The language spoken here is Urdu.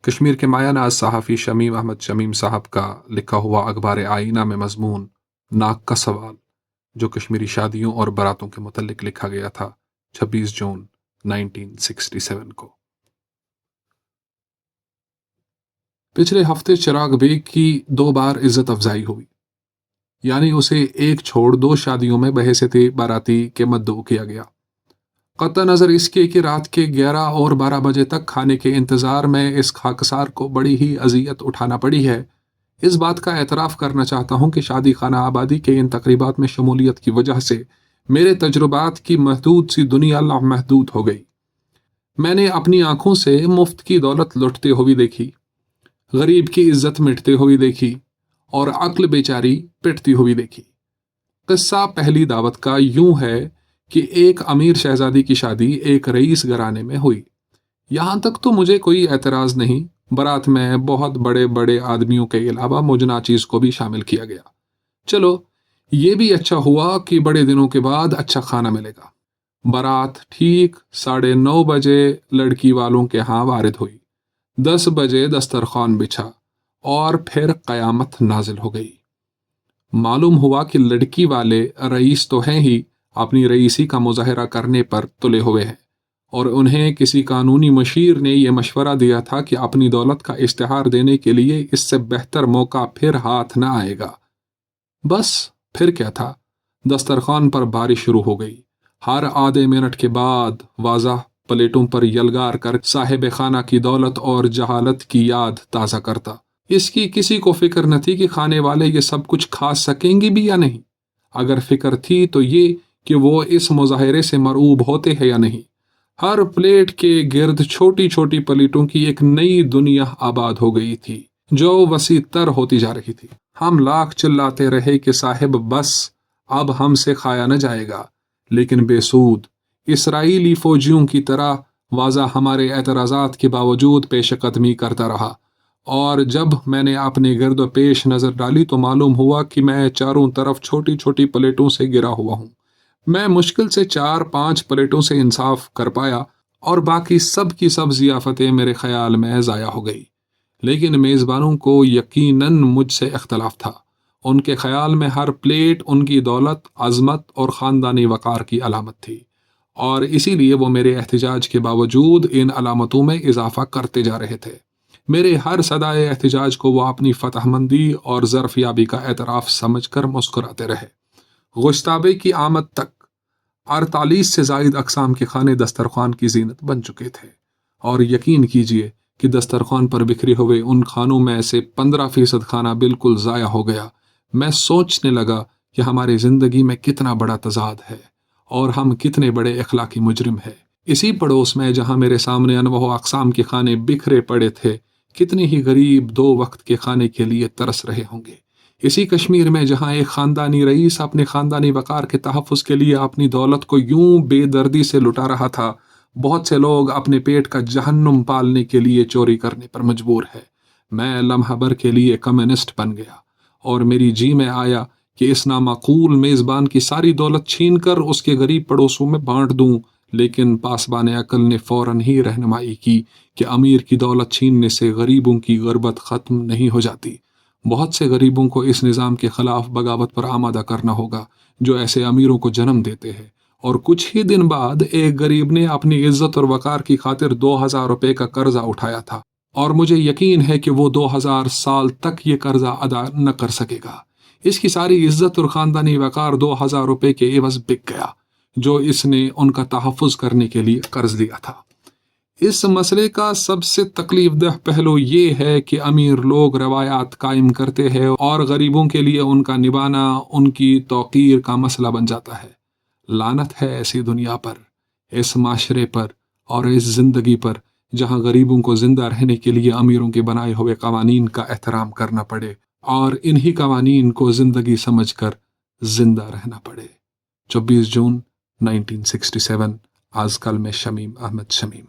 کشمیر کے مایہ ناز صحافی شمیم احمد شمیم صاحب کا لکھا ہوا اخبار آئینہ میں مضمون ناک کا سوال، جو کشمیری شادیوں اور براتوں کے متعلق لکھا گیا تھا 26 جون 1967 کو۔ پچھلے ہفتے چراغ بیگ کی 2 بار عزت افزائی ہوئی، یعنی اسے ایک چھوڑ 2 شادیوں میں بحیثیت باراتی کے مدعو کیا گیا۔ قطع نظر اس کے کہ رات کے 11 اور 12 بجے تک کھانے کے انتظار میں اس خاکسار کو بڑی ہی اذیت اٹھانا پڑی ہے، اس بات کا اعتراف کرنا چاہتا ہوں کہ شادی خانہ آبادی کے ان تقریبات میں شمولیت کی وجہ سے میرے تجربات کی محدود سی دنیا لامحدود ہو گئی۔ میں نے اپنی آنکھوں سے مفت کی دولت لٹتے ہوئی دیکھی، غریب کی عزت مٹتے ہوئی دیکھی اور عقل بیچاری پٹتی ہوئی دیکھی۔ قصہ پہلی دعوت کا یوں ہے کہ ایک امیر شہزادی کی شادی ایک رئیس گھرانے میں ہوئی۔ یہاں تک تو مجھے کوئی اعتراض نہیں، برات میں بہت بڑے بڑے آدمیوں کے علاوہ مجھ ناچیز کو بھی شامل کیا گیا۔ چلو یہ بھی اچھا ہوا کہ بڑے دنوں کے بعد اچھا کھانا ملے گا۔ برات ٹھیک 9:30 بجے لڑکی والوں کے ہاں وارد ہوئی، 10 بجے دسترخوان بچھا اور پھر قیامت نازل ہو گئی۔ معلوم ہوا کہ لڑکی والے رئیس تو ہیں ہی، اپنی رئیسی کا مظاہرہ کرنے پر تلے ہوئے ہیں، اور انہیں کسی قانونی مشیر نے یہ مشورہ دیا تھا کہ اپنی دولت کا اشتہار دینے کے لیے اس سے بہتر موقع پھر ہاتھ نہ آئے گا۔ بس پھر کیا تھا، دسترخوان پر بارش شروع ہو گئی۔ ہر آدھے منٹ کے بعد واضح پلیٹوں پر یلغار کر صاحب خانہ کی دولت اور جہالت کی یاد تازہ کرتا۔ اس کی کسی کو فکر نہ تھی کہ کھانے والے یہ سب کچھ کھا سکیں گے بھی یا نہیں۔ اگر فکر تھی تو یہ کہ وہ اس مظاہرے سے مرعوب ہوتے ہیں یا نہیں۔ ہر پلیٹ کے گرد چھوٹی چھوٹی پلیٹوں کی ایک نئی دنیا آباد ہو گئی تھی، جو وسیع تر ہوتی جا رہی تھی۔ ہم لاکھ چلاتے رہے کہ صاحب بس اب ہم سے کھایا نہ جائے گا، لیکن بے سود۔ اسرائیلی فوجیوں کی طرح واضح ہمارے اعتراضات کے باوجود پیش قدمی کرتا رہا، اور جب میں نے اپنے گرد و پیش نظر ڈالی تو معلوم ہوا کہ میں چاروں طرف چھوٹی چھوٹی پلیٹوں سے گرا ہوا ہوں۔ میں مشکل سے 4-5 پلیٹوں سے انصاف کر پایا، اور باقی سب کی سب ضیافتیں میرے خیال میں ضائع ہو گئی۔ لیکن میزبانوں کو یقیناً مجھ سے اختلاف تھا۔ ان کے خیال میں ہر پلیٹ ان کی دولت، عظمت اور خاندانی وقار کی علامت تھی، اور اسی لیے وہ میرے احتجاج کے باوجود ان علامتوں میں اضافہ کرتے جا رہے تھے۔ میرے ہر صدائے احتجاج کو وہ اپنی فتح مندی اور ظرفیابی کا اعتراف سمجھ کر مسکراتے رہے۔ گشتابے کی آمد تک 48 سے زائد اقسام کے کھانے دسترخوان کی زینت بن چکے تھے، اور یقین کیجئے کہ دسترخوان پر بکھرے ہوئے ان کھانوں میں سے 15% کھانا بالکل ضائع ہو گیا۔ میں سوچنے لگا کہ ہماری زندگی میں کتنا بڑا تضاد ہے، اور ہم کتنے بڑے اخلاقی مجرم ہیں۔ اسی پڑوس میں جہاں میرے سامنے انواع اقسام کے کھانے بکھرے پڑے تھے، کتنے ہی غریب 2 وقت کے کھانے کے لیے ترس رہے ہوں گے۔ اسی کشمیر میں جہاں ایک خاندانی رئیس اپنے خاندانی وقار کے تحفظ کے لیے اپنی دولت کو یوں بے دردی سے لٹا رہا تھا، بہت سے لوگ اپنے پیٹ کا جہنم پالنے کے لیے چوری کرنے پر مجبور ہے۔ میں لمحہ بھر کے لیے کمیونسٹ بن گیا، اور میری جی میں آیا کہ اس نامعقول میزبان کی ساری دولت چھین کر اس کے غریب پڑوسوں میں بانٹ دوں، لیکن پاسبان عقل نے فوراً ہی رہنمائی کی کہ امیر کی دولت چھیننے سے غریبوں کی غربت ختم نہیں ہو جاتی۔ بہت سے غریبوں کو اس نظام کے خلاف بغاوت پر آمادہ کرنا ہوگا جو ایسے امیروں کو جنم دیتے ہیں۔ اور کچھ ہی دن بعد ایک غریب نے اپنی عزت اور وقار کی خاطر 2000 روپے کا قرضہ اٹھایا تھا، اور مجھے یقین ہے کہ وہ 2000 سال تک یہ قرضہ ادا نہ کر سکے گا۔ اس کی ساری عزت اور خاندانی وقار 2000 روپے کے عوض بک گیا، جو اس نے ان کا تحفظ کرنے کے لیے قرض دیا تھا۔ اس مسئلے کا سب سے تکلیف دہ پہلو یہ ہے کہ امیر لوگ روایات قائم کرتے ہیں، اور غریبوں کے لیے ان کا نبھانا ان کی توقیر کا مسئلہ بن جاتا ہے۔ لعنت ہے ایسی دنیا پر، اس معاشرے پر اور اس زندگی پر جہاں غریبوں کو زندہ رہنے کے لیے امیروں کے بنائے ہوئے قوانین کا احترام کرنا پڑے، اور انہی قوانین کو زندگی سمجھ کر زندہ رہنا پڑے۔ 24 جون 1967 آج کل میں شمیم احمد شمیم۔